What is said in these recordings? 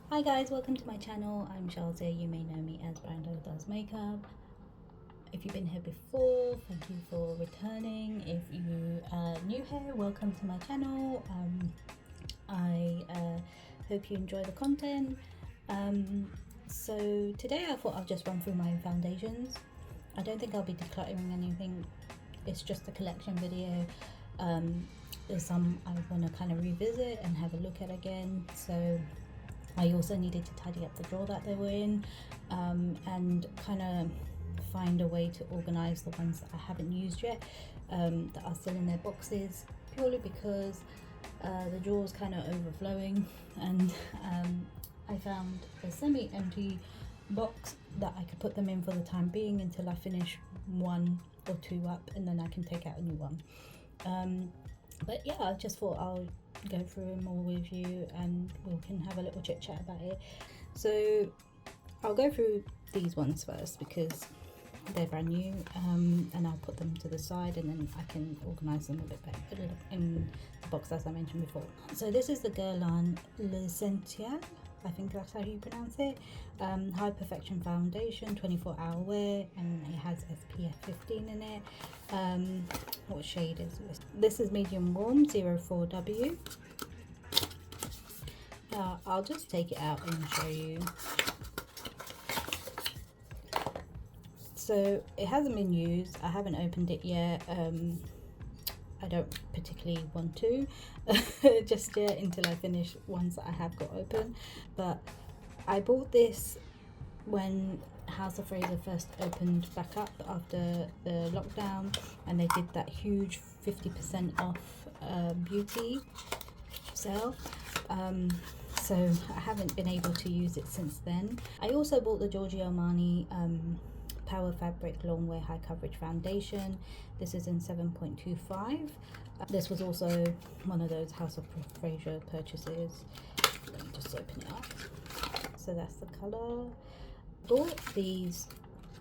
Hi guys, welcome to my channel. I'm Shalzia. You may know me as Brando Does Makeup. If you've been here before, thank you for returning. If you are new here, welcome to my channel. I hope you enjoy the content. So today I thought I'll just run through my foundations. I don't think I'll be decluttering anything. It's just a collection video. There's some I want to kind of revisit and have a look at again. So I also needed to tidy up the drawer that they were in, and kind of find a way to organize the ones that I haven't used yet, that are still in their boxes, purely because the drawer's kind of overflowing, and I found a semi-empty box that I could put them in for the time being until I finish one or two up, and then I can take out a new one. But yeah, I just thought I'll go through them all with you and we can have a little chit chat about it. So I'll go through these ones first because they're brand new, and I'll put them to the side and then I can organize them a bit better in the box as I mentioned before. So this is the Guerlain L'Essentiel, I think that's how you pronounce it. High Perfection Foundation, 24-hour wear, and it has SPF 15 in it. What shade is this? This is medium warm, 04W. I'll just take it out and show you. So it hasn't been used. I haven't opened it yet. I don't particularly want to just yet until I finish ones that I have got open. But I bought this when House of Fraser first opened back up after the lockdown, and they did that huge 50% off beauty sale. So I haven't been able to use it since then. I also bought the Giorgio Armani Power Fabric Long Wear High Coverage Foundation. This is in 7.25. This was also one of those House of Fraser purchases. Let me just open it up. So that's the colour. Bought these.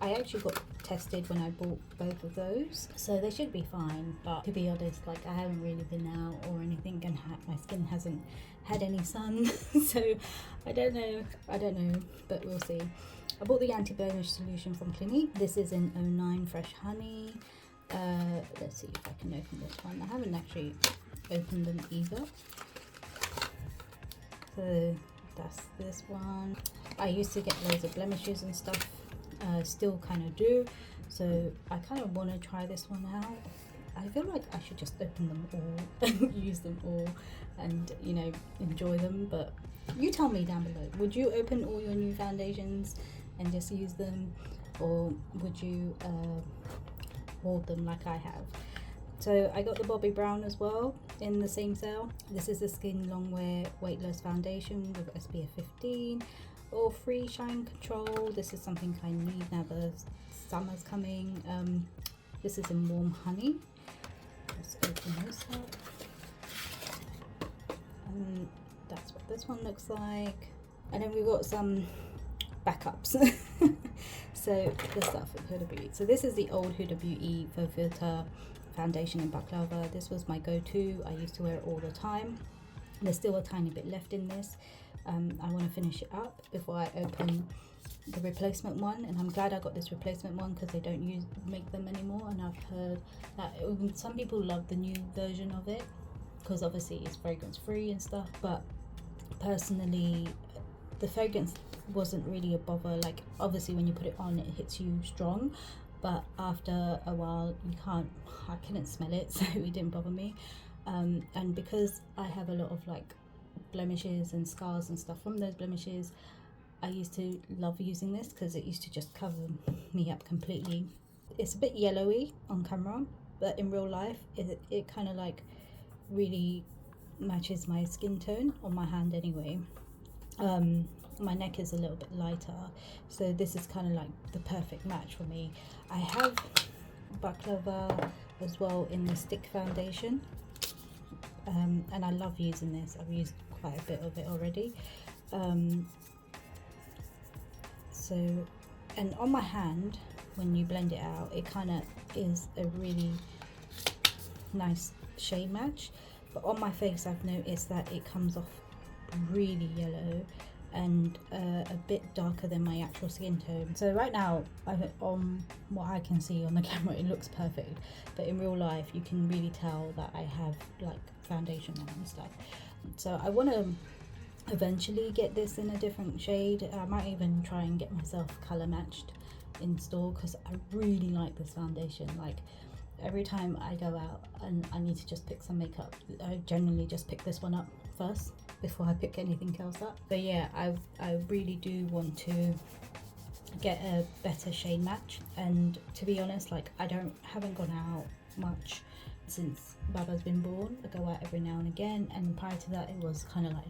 I actually got tested when I bought both of those, so they should be fine. But to be honest, like, I haven't really been out or anything, and my skin hasn't had any sun, so I don't know, but we'll see. I bought the anti-blemish solution from Clinique. This is in 09 Fresh Honey. Let's see if I can open this one. I haven't actually opened them either. So that's this one. I used to get loads of blemishes and stuff, still kind of do. So I kind of want to try this one out. I feel like I should just open them all and use them all and, you know, enjoy them. But you tell me down below, would you open all your new foundations and just use them, or would you hoard them like I have? So I got the Bobbi Brown as well in the same sale. This is the Skin Longwear Weightless Foundation with SPF 15 or free shine control. This is something I need now the summer's coming. This is in Warm Honey. Let's open this up. And that's what this one looks like. And then we've got some backups. So the stuff with Huda Beauty. So this is the old Huda Beauty Faux Filter Foundation in Baklava. This was my go-to. I used to wear it all the time. There's still a tiny bit left in this. I want to finish it up before I open the replacement one, and I'm glad I got this replacement one because they don't make them anymore, and I've heard that some people love the new version of it because obviously it's fragrance free and stuff, but personally the fragrance wasn't really a bother. Like, obviously when you put it on it hits you strong, but after a while I couldn't smell it, so it didn't bother me. And because I have a lot of like blemishes and scars and stuff from those blemishes, I used to love using this because it used to just cover me up completely. It's a bit yellowy on camera, but in real life it kind of like really matches my skin tone on my hand anyway. My neck is a little bit lighter, so this is kind of like the perfect match for me. I have Baklava as well in the stick foundation, and I love using this. I've used quite a bit of it already. So, and on my hand when you blend it out, it kind of is a really nice shade match, but on my face I've noticed that it comes off really yellow and a bit darker than my actual skin tone. So right now, on what I can see on the camera, it looks perfect, but in real life you can really tell that I have like foundation on and stuff. So I want to eventually get this in a different shade. I might even try and get myself color matched in store, because I really like this foundation. Like every time I go out and I need to just pick some makeup, I generally just pick this one up first before I pick anything else up. But yeah, I really do want to get a better shade match, and to be honest, like haven't gone out much since Baba's been born. I go out every now and again, and prior to that it was kind of like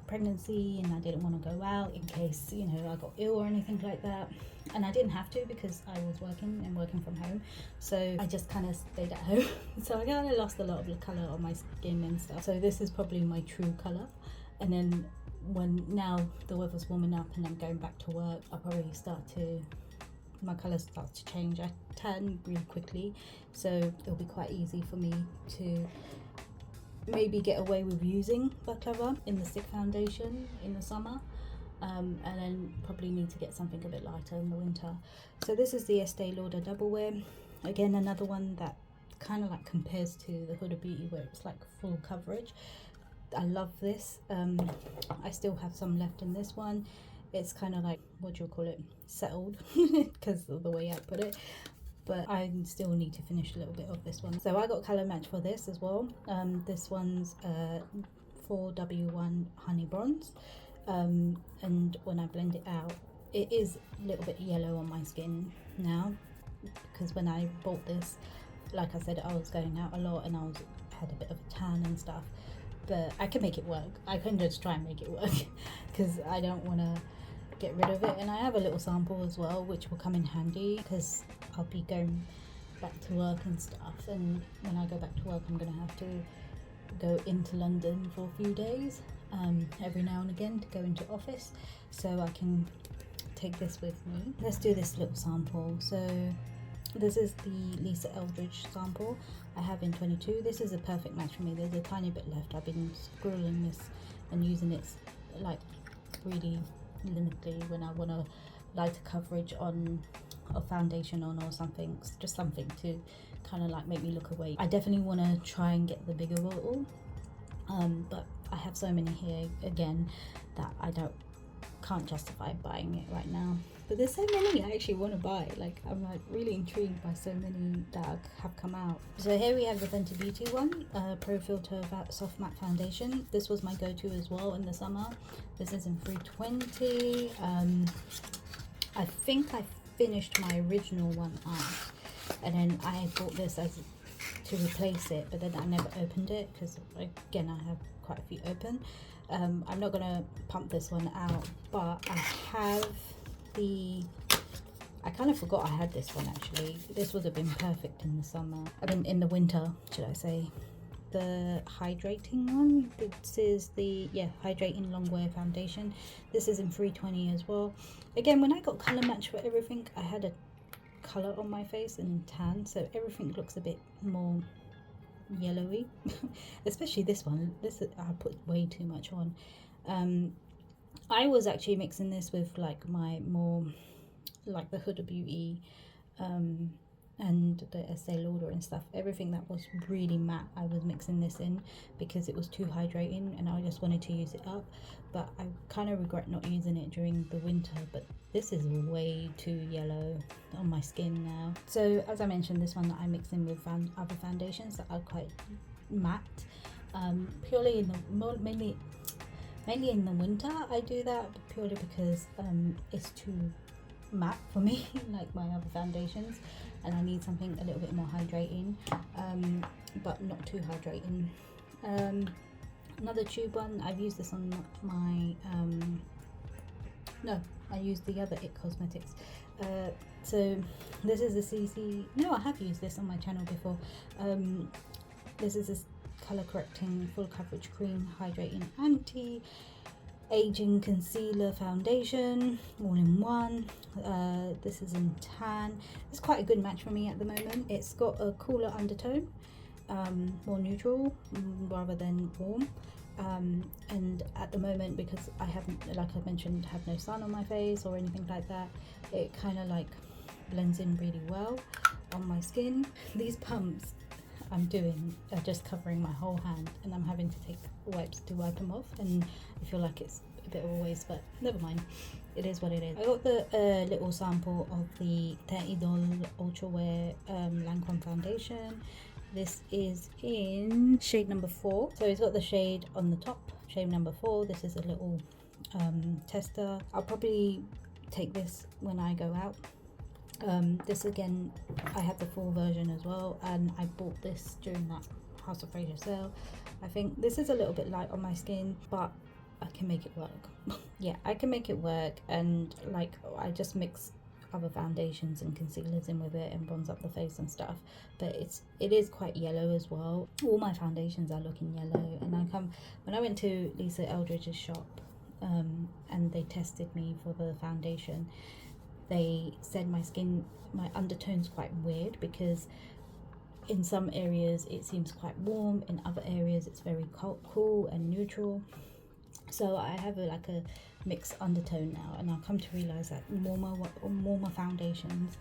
pregnancy, and I didn't want to go out in case, you know, I got ill or anything like that, and I didn't have to because I was working from home, so I just kind of stayed at home. So I kind of lost a lot of the color on my skin and stuff. So this is probably my true color, and then when now the weather's warming up and I'm going back to work, I'll probably my colour starts to change. I tan really quickly, so it'll be quite easy for me to maybe get away with using baklava in the stick foundation in the summer, and then probably need to get something a bit lighter in the winter. So this is the Estee Lauder Double Wear. Again, another one that kind of like compares to the Huda Beauty, where it's like full coverage. I love this. I still have some left in this one. It's kind of like, what do you call it, settled because of the way I put it, but I still need to finish a little bit of this one. So I got color match for this as well. This one's 4W1 Honey Bronze, and when I blend it out, it is a little bit yellow on my skin now, because when I bought this, like I said, I was going out a lot and had a bit of a tan and stuff, but I can make it work. I can just try and make it work because I don't want to get rid of it. And I have a little sample as well, which will come in handy because I'll be going back to work and stuff, and when I go back to work I'm gonna have to go into London for a few days every now and again to go into office, so I can take this with me. Let's do this little sample. So this is the Lisa Eldridge sample I have in 22. This is a perfect match for me. There's a tiny bit left. I've been scrolling this and using it like really limitedly when I want a lighter coverage on a foundation on or something, just something to kind of like make me look away. I definitely want to try and get the bigger bottle, but I have so many here again that I can't justify buying it right now. But there's so many I actually want to buy. Like I'm like really intrigued by so many that have come out. So here we have the Fenty Beauty one, Pro Filter Soft Matte Foundation. This was my go-to as well in the summer. This is in 320. I think I finished my original one up, and then I bought this to replace it, but then I never opened it because again I have quite a few open. I'm not gonna pump this one out, but I have I kind of forgot I had this one actually. This would have been perfect in the summer. I mean in the winter, should I say. The hydrating one. This is the hydrating longwear foundation. This is in 320 as well. Again, when I got color match for everything, I had a color on my face and tan, so everything looks a bit more yellowy. Especially this one. I put way too much on. I was actually mixing this with like my more like the Huda Beauty and the Estee Lauder and stuff. Everything that was really matte I was mixing this in because it was too hydrating and I just wanted to use it up, but I kind of regret not using it during the winter. But this is way too yellow on my skin now. So as I mentioned, this one that I mix in with other foundations that are quite matte, purely in the mainly in the winter I do that, purely because it's too matte for me like my other foundations, and I need something a little bit more hydrating, but not too hydrating. Another tube one, I've used this on my I used the other It Cosmetics. So this is the CC, no, I have used this on my channel before. This is this color correcting full coverage cream hydrating anti-aging concealer foundation, all in one. This is in tan. It's quite a good match for me at the moment. It's got a cooler undertone, more neutral rather than warm. And at the moment, because I haven't, like I mentioned, have no sun on my face or anything like that, it kind of like blends in really well on my skin. These pumps I'm doing are just covering my whole hand, and I'm having to take wipes to wipe them off, and I feel like it's a bit of a waste, but never mind, it is what it is. I got the little sample of the dehydrated Ultra Wear Lancome foundation. This is in shade number 4, so it's got the shade on the top, shade number 4. This is a little tester. I'll probably take this when I go out. This again, I have the full version as well, and I bought this during that House of Fraser sale. I think this is a little bit light on my skin, but I can make it work. Yeah, I can make it work, and like I just mix other foundations and concealers in with it and bronze up the face and stuff, but it is quite yellow as well. All my foundations are looking yellow, and when I went to Lisa Eldridge's shop and they tested me for the foundation, they said my undertone's quite weird, because in some areas it seems quite warm, in other areas it's very cool and neutral. So I have a mixed undertone now, and I've come to realize that warmer foundations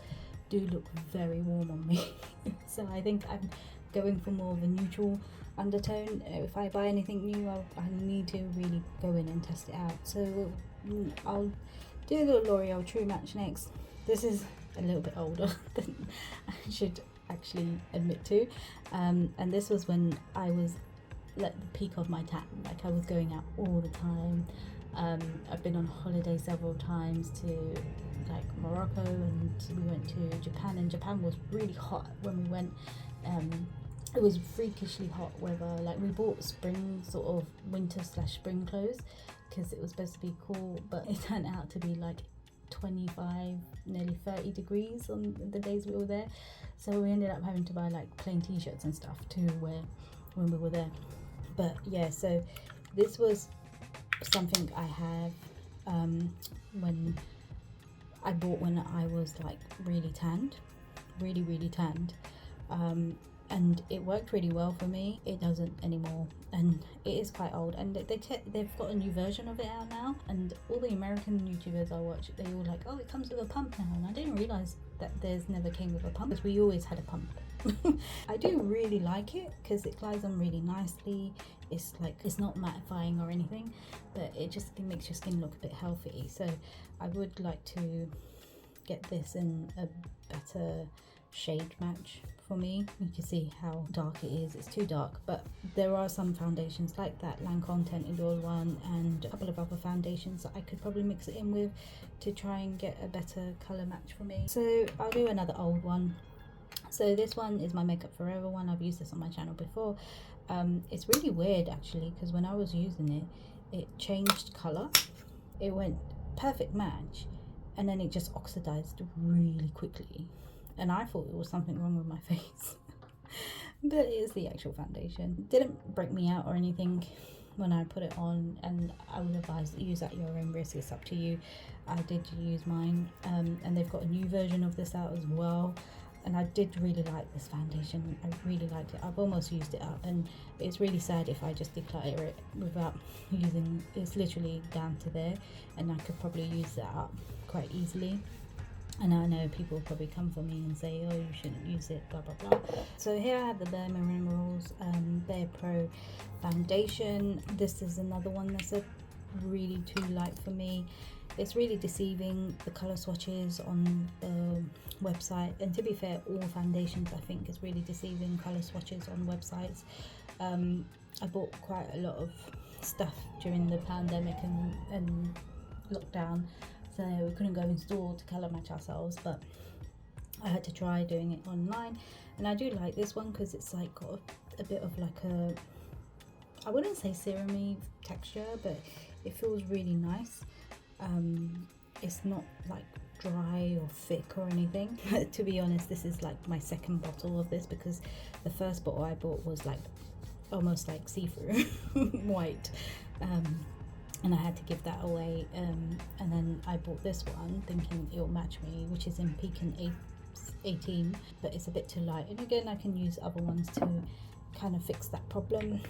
do look very warm on me. So I think I'm going for more of a neutral undertone. If I buy anything new, I need to really go in and test it out. So I'll do the L'Oreal True Match next. This is a little bit older than I should actually admit to, and this was when I was at the peak of my tan. Like, I was going out all the time. I've been on holiday several times to like Morocco, and we went to Japan, and Japan was really hot when we went. It was freakishly hot weather. Like, we bought spring, sort of winter/spring clothes, because it was supposed to be cool, but it turned out to be like 25, nearly 30 degrees on the days we were there. So we ended up having to buy like plain t-shirts and stuff to wear when we were there. But yeah, so this was something I have when I bought when I was like really tanned, really tanned, and it worked really well for me. It doesn't anymore, and it is quite old, and they've got a new version of it out now, and all the American YouTubers I watch, they all like, oh, it comes with a pump now, and I didn't realize that theirs never came with a pump, because we always had a pump. I do really like it because it glides on really nicely. It's like, it's not mattifying or anything, but it just makes your skin look a bit healthy. So I would like to get this in a better shade match for me. You can see how dark it is. It's too dark, but there are some foundations like that Lancome Tinted Oil one and a couple of other foundations that I could probably mix it in with to try and get a better color match for me. So I'll do another old one. So this one is my Makeup Forever one. I've used this on my channel before. It's really weird actually, because when I was using it changed color. It went perfect match, and then it just oxidized really quickly, and I thought there was something wrong with my face. But it is the actual foundation. It didn't break me out or anything when I put it on, and I would advise that you use at your own risk. It's up to you. I did use mine, and they've got a new version of this out as well. And I did really like this foundation. I really liked it. I've almost used it up, and it's really sad if I just declutter it without using. It's literally down to there, and I could probably use that up quite easily. And I know people will probably come for me and say, oh, you shouldn't use it, blah blah blah. So here I have the Bare Minerals Bare Pro foundation. This is another one that's really too light for me. It's really deceiving, the color swatches on the website, and to be fair, all foundations I think is really deceiving, color swatches on websites. I bought quite a lot of stuff during the pandemic and lockdown, so we couldn't go in store to color match ourselves, but I had to try doing it online. And I do like this one because it's like got a bit of like a, I wouldn't say serum-y texture, but it feels really nice. It's not like dry or thick or anything. To be honest, this is like my second bottle of this, because the first bottle I bought was like almost like see-through white, and I had to give that away, and then I bought this one thinking it'll match me, which is in Pekin 18, but it's a bit too light. And again, I can use other ones to kind of fix that problem.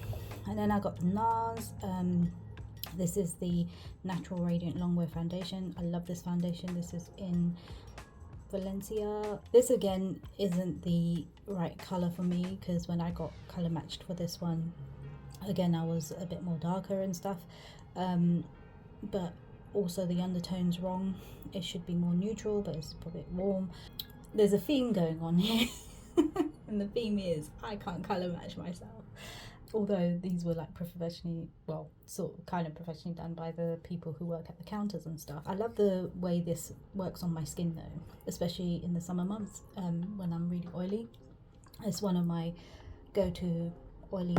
And then I got the NARS. This is the Natural Radiant Longwear Foundation. I love this foundation. This is in Valencia. This again isn't the right color for me, because when I got color matched for this one, again I was a bit more darker and stuff, but also the undertone's wrong. It should be more neutral, but it's a bit warm. There's a theme going on here and the theme is I can't color match myself, although these were like professionally, well, sort of kind of professionally done by the people who work at the counters and stuff. I love the way this works on my skin though, especially in the summer months, when I'm really oily. It's one of my go-to oily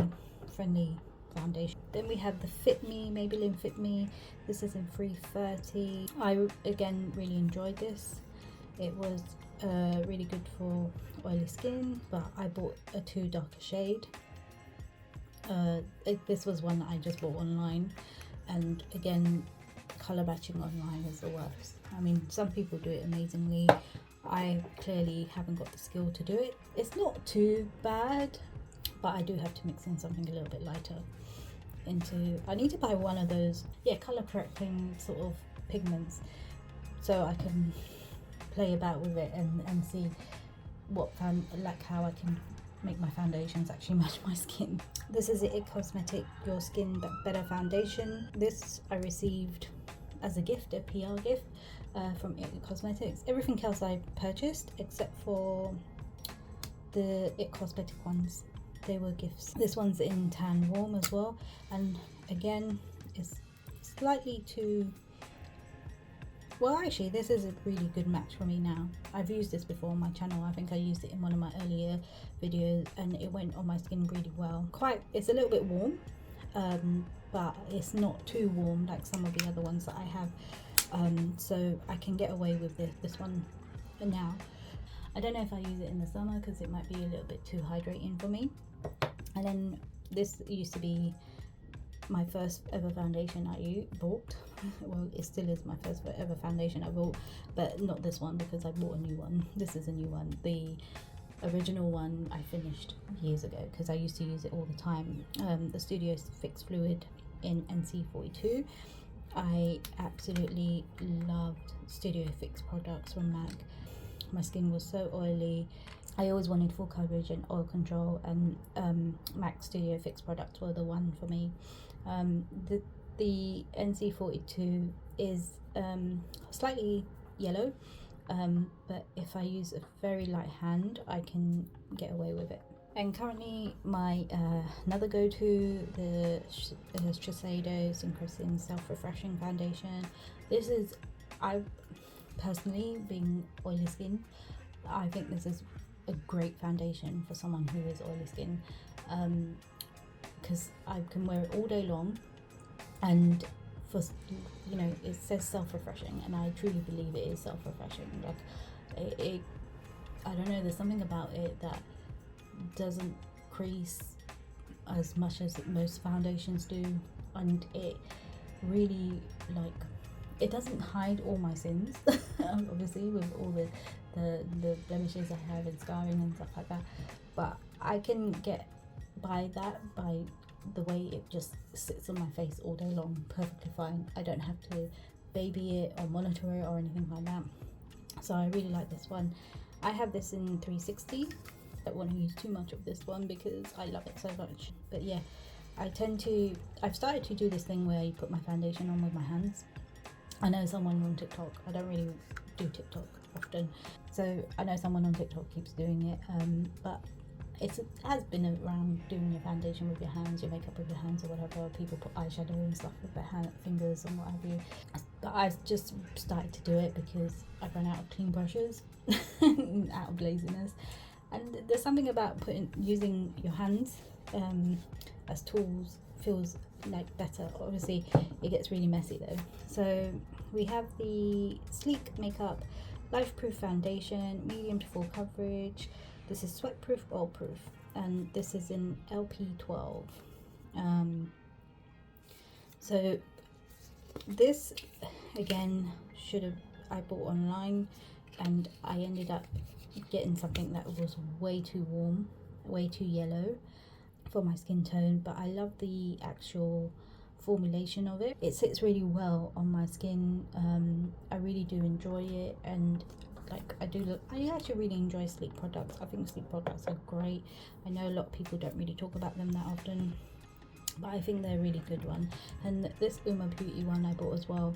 friendly foundation. Then we have the Fit Me, Maybelline Fit Me. This is in 330. I again really enjoyed this. It was really good for oily skin, but I bought a too dark a shade. This was one that I just bought online, and again, color matching online is the worst. I mean, some people do it amazingly. I clearly haven't got the skill to do it. It's not too bad, but I do have to mix in something a little bit lighter into. I need to buy one of those, yeah, color correcting sort of pigments, so I can play about with it and see what how I can make my foundations actually match my skin. This is the It Cosmetic Your Skin Better Foundation. This I received as a gift, a PR gift from It Cosmetics. Everything else I purchased except for the It Cosmetic ones. They were gifts. This one's in Tan Warm as well, and again it's slightly too, well, actually this is a really good match for me now. I've used this before on my channel. I think I used it in one of my earlier videos and it went on my skin really well. It's a little bit warm, but it's not too warm like some of the other ones that I have, so I can get away with this one now. I don't know if I use it in the summer because it might be a little bit too hydrating for me. And then this used to be my first ever foundation I bought. Well, it still is my first ever foundation I bought, but not this one because I bought a new one. This is a new one. The original one I finished years ago because I used to use it all the time. The Studio Fix Fluid in NC42. I absolutely loved Studio Fix products from MAC. My skin was so oily. I always wanted full coverage and oil control, and MAC Studio Fix products were the one for me. The NC42 is slightly yellow, but if I use a very light hand I can get away with it. And currently my another go-to, the Shiseido Synchrosin Self-Refreshing Foundation. This is, I personally, being oily skin, I think this is a great foundation for someone who is oily skin, because I can wear it all day long, and for, you know, it says self-refreshing and I truly believe it is self-refreshing. Like it I don't know, there's something about it that doesn't crease as much as most foundations do, and it really, like, it doesn't hide all my sins obviously with all the blemishes I have and scarring and stuff like that, but I can get by that by the way it just sits on my face all day long perfectly fine. I don't have to baby it or monitor it or anything like that, so I really like this one. I have this in 360. I don't want to use too much of this one because I love it so much, but yeah, I've started to do this thing where you put my foundation on with my hands. I know someone on TikTok, I don't really do TikTok often, so I know someone on TikTok keeps doing it, but it has been around doing your foundation with your hands, your makeup with your hands or whatever. People put eyeshadow and stuff with their fingers and what have you. But I just started to do it because I ran out of clean brushes, out of laziness. And there's something about using your hands as tools feels like better. Obviously it gets really messy though. So we have the Sleek Makeup Life Proof Foundation, medium to full coverage. This is sweat proof, oil proof, and this is in LP12. So this again I bought online, and I ended up getting something that was way too warm, way too yellow, for my skin tone, but I love the actual formulation of it. It sits really well on my skin. I really do enjoy it, and like I actually really enjoy sleep products. I think sleep products are great. I know a lot of people don't really talk about them that often, but I think they're a really good one. And this Uma Beauty one I bought as well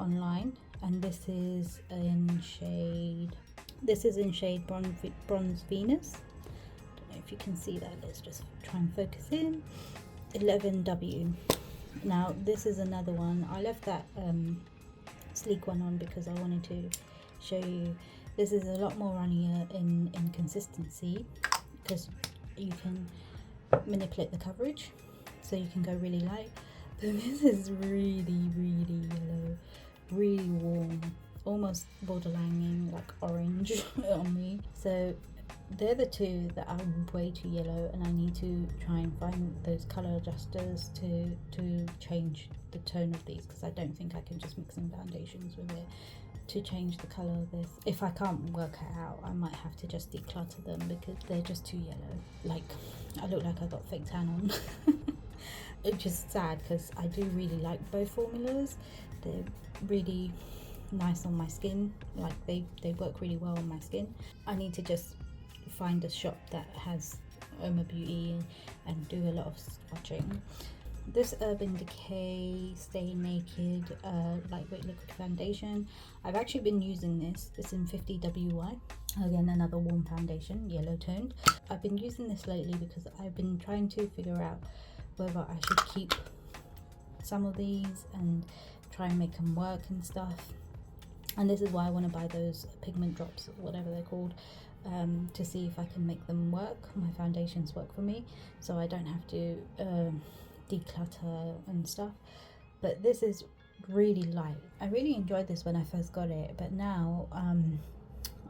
online, and this is in shade bronze Venus. Don't know if you can see that. Let's just try and focus in. 11W. Now this is another one. I left that sleek one on because I wanted to show you. This is a lot more runnier in consistency, because you can manipulate the coverage, so you can go really light. But this is really yellow, really warm, almost borderlining like orange on me. So they're the two that are way too yellow, and I need to try and find those color adjusters to change the tone of these, because I don't think I can just mix in foundations with it to change the color of this. If I can't work it out, I might have to just declutter them because they're just too yellow. Like, I look like I got fake tan on. Which is sad, because I do really like both formulas. They're really nice on my skin. Like, they work really well on my skin. I need to just find a shop that has Oma Beauty and do a lot of swatching. This Urban Decay Stay Naked lightweight liquid foundation, I've actually been using this. It's in 50WY. Again, another warm foundation, yellow toned. I've been using this lately because I've been trying to figure out whether I should keep some of these and try and make them work and stuff. And this is why I want to buy those pigment drops, whatever they're called, to see if I can make them work, my foundations work for me, so I don't have to declutter and stuff. But this is really light. I really enjoyed this when I first got it, but now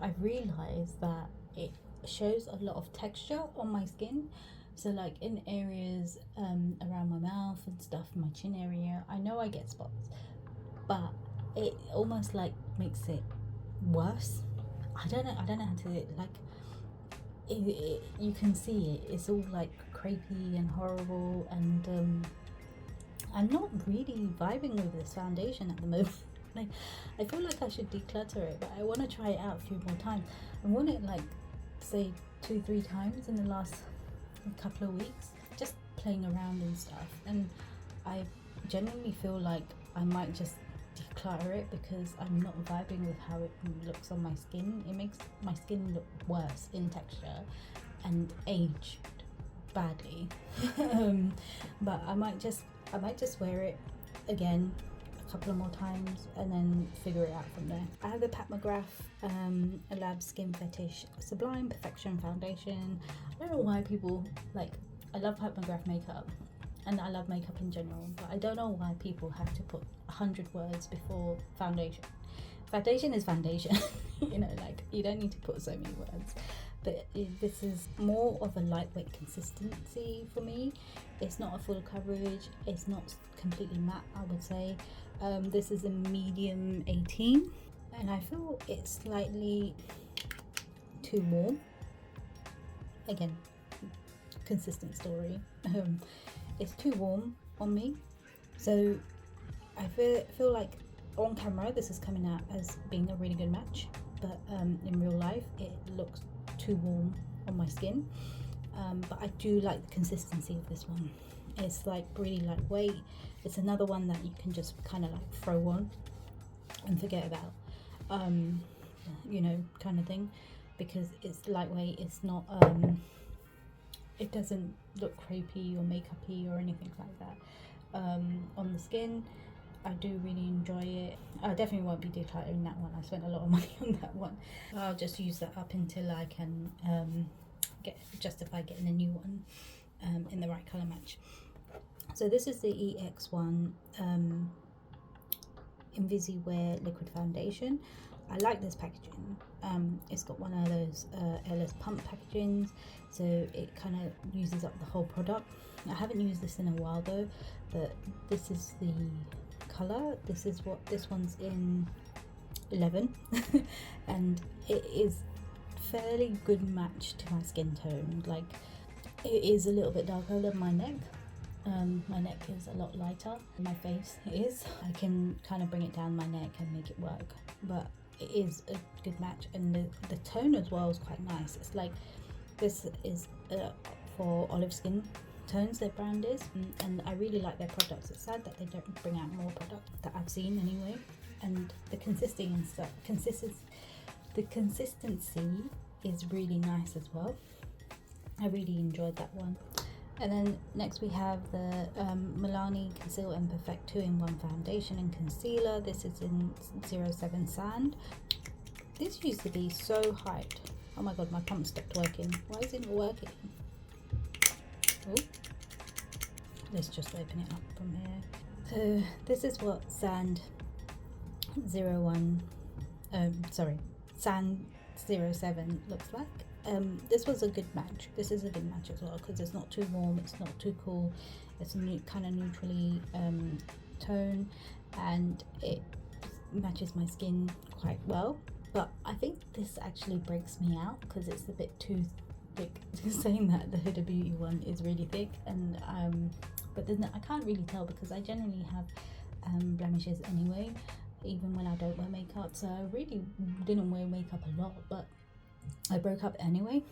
I've realized that it shows a lot of texture on my skin. So like in areas around my mouth and stuff, my chin area, I know I get spots, but it almost like makes it worse. I don't know how to, like, you can see it's all like crepey and horrible, and I'm not really vibing with this foundation at the moment. Like, I feel like I should declutter it, but I want to try it out a few more times. I want it like, say 2-3 times in the last couple of weeks, just playing around and stuff, and I genuinely feel like I might just declutter it because I'm not vibing with how it looks on my skin. It makes my skin look worse in texture and aged badly. But I might just wear it again a couple of more times and then figure it out from there. I have the Pat McGrath Lab Skin Fetish Sublime Perfection Foundation. I don't know why people like, I love Pat McGrath makeup and I love makeup in general, but I don't know why people have to put 100 words before foundation. Foundation is foundation. You know, like, you don't need to put so many words. But this is more of a lightweight consistency for me. It's not a full coverage, it's not completely matte, I would say. This is a medium 18, and I feel it's slightly too warm. Again, consistent story. It's too warm on me, so I feel like on camera this is coming out as being a really good match, but in real life it looks too warm on my skin. But I do like the consistency of this one. It's like really lightweight. It's another one that you can just kind of like throw on and forget about, you know, kind of thing, because it's lightweight. It's not it doesn't look crepey or makeupy or anything like that on the skin. I do really enjoy it. I definitely won't be decluttering that one. I spent a lot of money on that one. I'll just use that up until I can justify getting a new one in the right colour match. So this is the EX1 Invisiwear Liquid Foundation. I like this packaging. It's got one of those airless pump packagings, so it kind of uses up the whole product. I haven't used this in a while though, but this is the colour. This is what this one's in, 11. And it is fairly good match to my skin tone. Like, it is a little bit darker than my neck. My neck is a lot lighter than my face is. I can kind of bring it down my neck and make it work, but it is a good match, and the tone as well is quite nice. It's like, this is for olive skin tones, their brand is, and I really like their products. It's sad that they don't bring out more products that I've seen anyway, and the consistency is really nice as well. I really enjoyed that one. And then next we have the Milani Conceal and Perfect 2-in-1 foundation and concealer. This is in 07 Sand. This used to be so hyped. Oh my god, my pump stopped working. Why is it not working? Oh, let's just open it up from here. So this is what Sand 07 looks like. This was a good match. This is a good match as well, because it's not too warm, it's not too cool. It's a kind of neutrally tone, and it matches my skin quite well. But I think this actually breaks me out because it's a bit too thick. Saying that the Huda Beauty one is really thick, and but then I can't really tell because I generally have blemishes anyway, even when I don't wear makeup. So I really didn't wear makeup a lot, but I broke up anyway.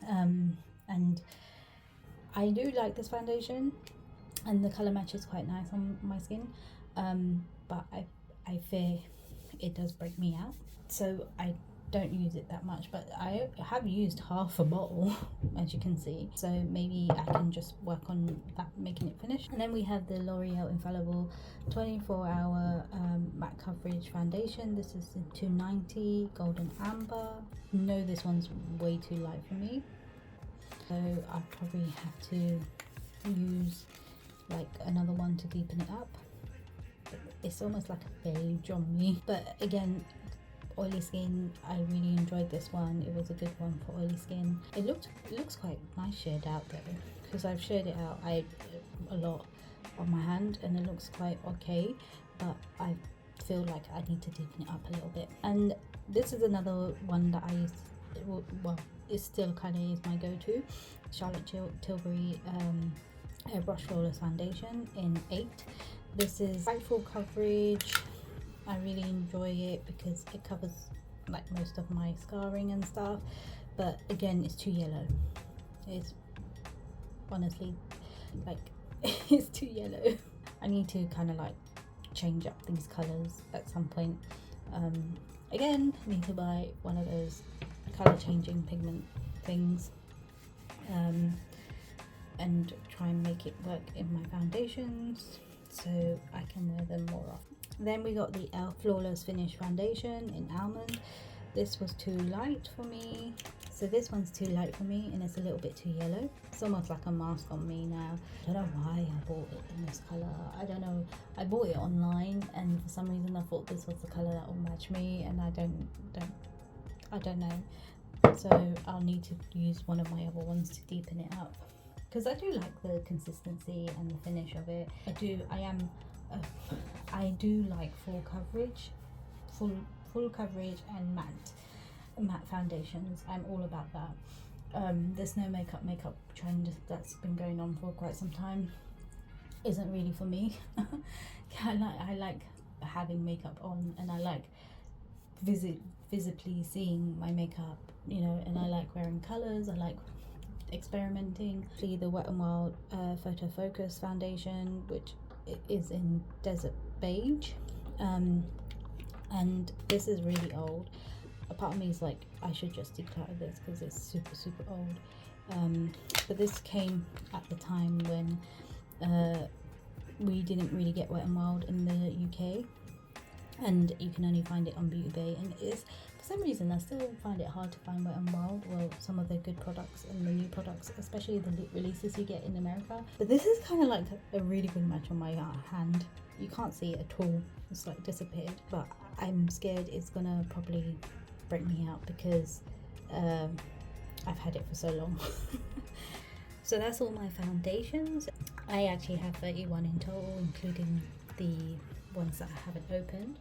And I do like this foundation, and the colour match is quite nice on my skin, but I fear it does break me out, so I don't use it that much. But I have used half a bottle, as you can see, so maybe I can just work on that, making it finish. And then we have the L'Oreal Infallible 24-hour matte coverage foundation. This is in 290 golden amber. No, this one's way too light for me, so I'll probably have to use like another one to deepen it up. It's almost like a beige on me, but again, oily skin, I really enjoyed this one. It was a good one for oily skin. It looks quite nice shared out though, because I've shared it out a lot on my hand, and it looks quite okay, but I feel like I need to deepen it up a little bit. And this is another one that I use, well, it still kind of is my go-to, Charlotte Tilbury Airbrush Roller Foundation in 8. This is quite full coverage. I really enjoy it because it covers like most of my scarring and stuff, but again, it's too yellow. It's honestly like it's too yellow. I need to kind of like change up these colors at some point. Again, I need to buy one of those color changing pigment things, and try and make it work in my foundations so I can wear them more often. Then we got the e.l.f. Flawless Finish Foundation in Almond. This was too light for me, so this one's too light for me, and it's a little bit too yellow. It's almost like a mask on me now. I don't know why I bought it in this color. I don't know. I bought it online, and for some reason I thought this was the color that will match me, and I don't know. So I'll need to use one of my other ones to deepen it up, because I do like the consistency and the finish of it. I do like full coverage and matte foundations. I'm all about that. This no makeup trend that's been going on for quite some time isn't really for me. I like having makeup on, and I like visibly seeing my makeup, you know, and I like wearing colors. I like experimenting. See the Wet n Wild Photo Focus foundation, which is in Desert Beige, and this is really old. A part of me is like, I should just declutter this because it's super old, but this came at the time when we didn't really get Wet n Wild in the UK, and you can only find it on Beauty Bay, and it's, for some reason I still find it hard to find Wet n Wild. Well, some of the good products and the new products, especially the releases you get in America. But this is kind of like a really good match on my hand. You can't see it at all, it's like disappeared, but I'm scared it's gonna probably break me out because I've had it for so long. So that's all my foundations. I actually have 31 in total, including the ones that I haven't opened,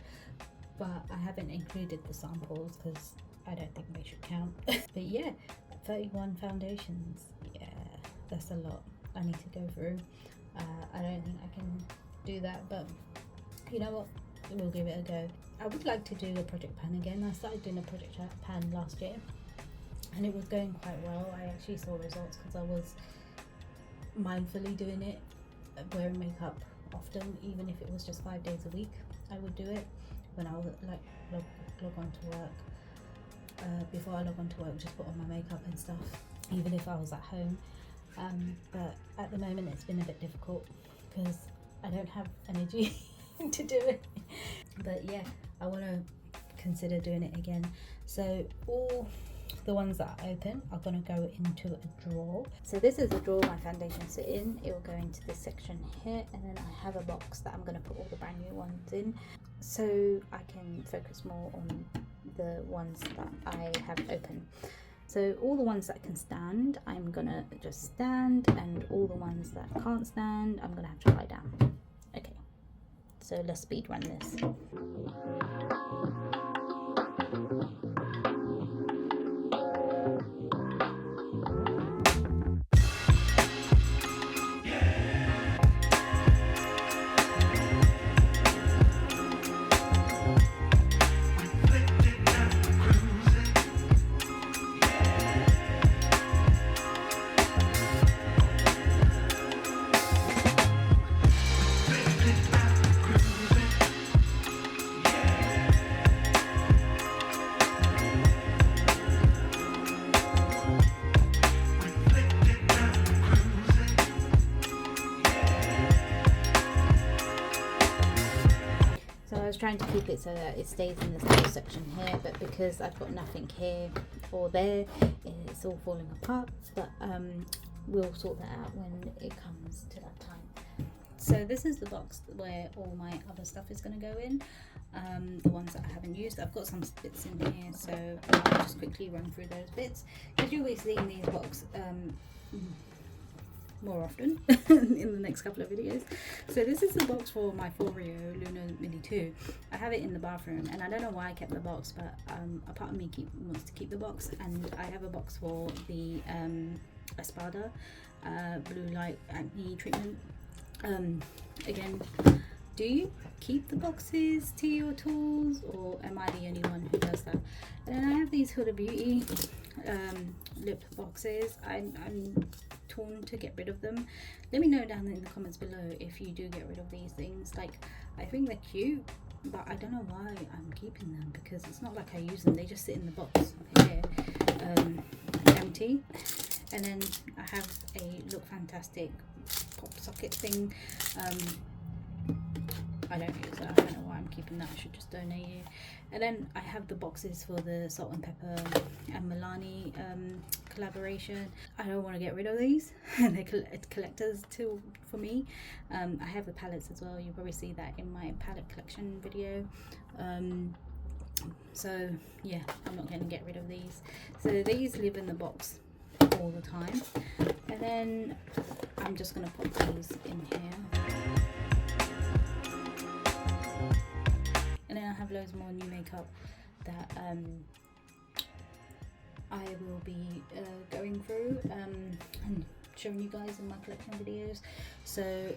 but I haven't included the samples because I don't think they should count. But yeah, 31 foundations. Yeah, that's a lot I need to go through. I don't think I can do that, but you know what, we'll give it a go. I would like to do a project pan again. I started doing a project pan last year and it was going quite well. I actually saw results because I was mindfully doing it, wearing makeup often, even if it was just 5 days a week. I would do it when I would like log on to work. Before I log on to work, just put on my makeup and stuff, even if I was at home. But at the moment it's been a bit difficult because I don't have energy to do it. But yeah, I want to consider doing it again. So all the ones that I open are going to go into a drawer. So this is a drawer my foundation sit in. It will go into this section here, and then I have a box that I'm going to put all the brand new ones in, so I can focus more on the ones that I have open. So all the ones that can stand, I'm gonna just stand, and all the ones that can't stand, I'm gonna have to lie down. Okay, so let's speed run this. I was trying to keep it so that it stays in this little section here, but because I've got nothing here or there, it's all falling apart. But we'll sort that out when it comes to that time. So this is the box where all my other stuff is going to go in, the ones that I haven't used. I've got some bits in here, so I'll just quickly run through those bits, because you'll be seeing these boxes more often in the next couple of videos. So this is the box for my Foreo Luna Mini 2. I have it in the bathroom, and I don't know why I kept the box, but a part of me wants to keep the box. And I have a box for the Espada blue light acne treatment. Again, do you keep the boxes to your tools, or am I the only one who does that? And then I have these Huda Beauty lip boxes. I'm torn to get rid of them. Let me know down in the comments below if you do get rid of these things. Like, I think they're cute, but I don't know why I'm keeping them, because it's not like I use them. They just sit in the box here, empty. And then I have a Look Fantastic pop socket thing. I don't use that. I don't know why I'm keeping that. I should just donate it. And then I have the boxes for the Salt and Pepper and Milani collaboration. I don't want to get rid of these. They're collectors too for me. I have the palettes as well. You'll probably see that in my palette collection video. So yeah, I'm not going to get rid of these. So these live in the box all the time. And then I'm just going to put these in here. And then I have loads more new makeup that I will be going through and showing you guys in my collection videos. So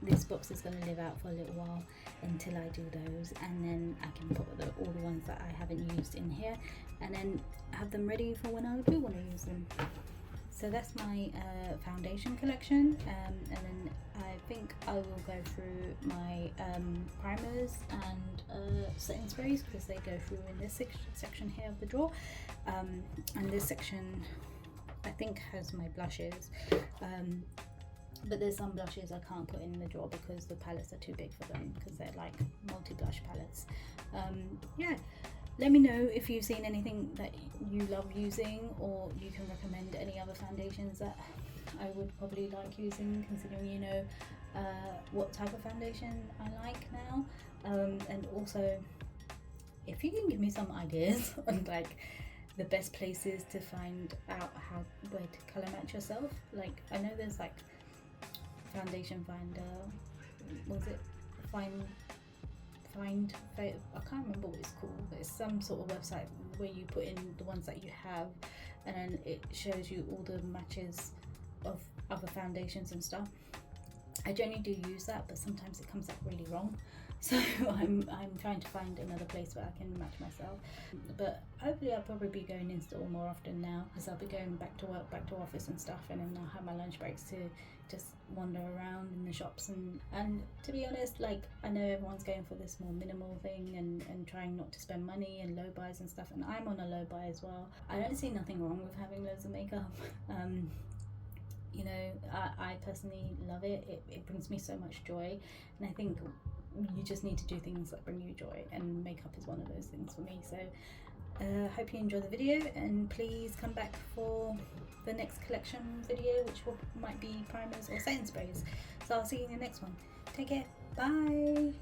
this box is going to live out for a little while until I do those, and then I can put all the ones that I haven't used in here, and then have them ready for when I do want to use them. So that's my foundation collection, and then I think I will go through my primers and setting sprays, because they go through in this section here of the drawer, and this section I think has my blushes, but there's some blushes I can't put in the drawer because the palettes are too big for them, because they're like multi-blush palettes. Yeah, let me know if you've seen anything that you love using, or you can recommend any other foundations that I would probably like using, considering you know what type of foundation I like now. And also, if you can give me some ideas on like the best places to find out where to color match yourself. Like, I know there's like foundation finder, was it find I can't remember what it's called, but it's some sort of website where you put in the ones that you have, and then it shows you all the matches of other foundations and stuff. I generally do use that, but sometimes it comes out really wrong. So I'm trying to find another place where I can match myself. But hopefully I'll probably be going in store more often now, because I'll be going back to work, back to office and stuff, and then I'll have my lunch breaks to just wander around in the shops. And to be honest, like, I know everyone's going for this more minimal thing and trying not to spend money and low buys and stuff, and I'm on a low buy as well. I don't see nothing wrong with having loads of makeup. You know, I personally love it. It brings me so much joy, and I think you just need to do things that bring you joy, and makeup is one of those things for me. So hope you enjoy the video, and please come back for the next collection video, which might be primers or setting sprays. So I'll see you in the next one. Take care. Bye.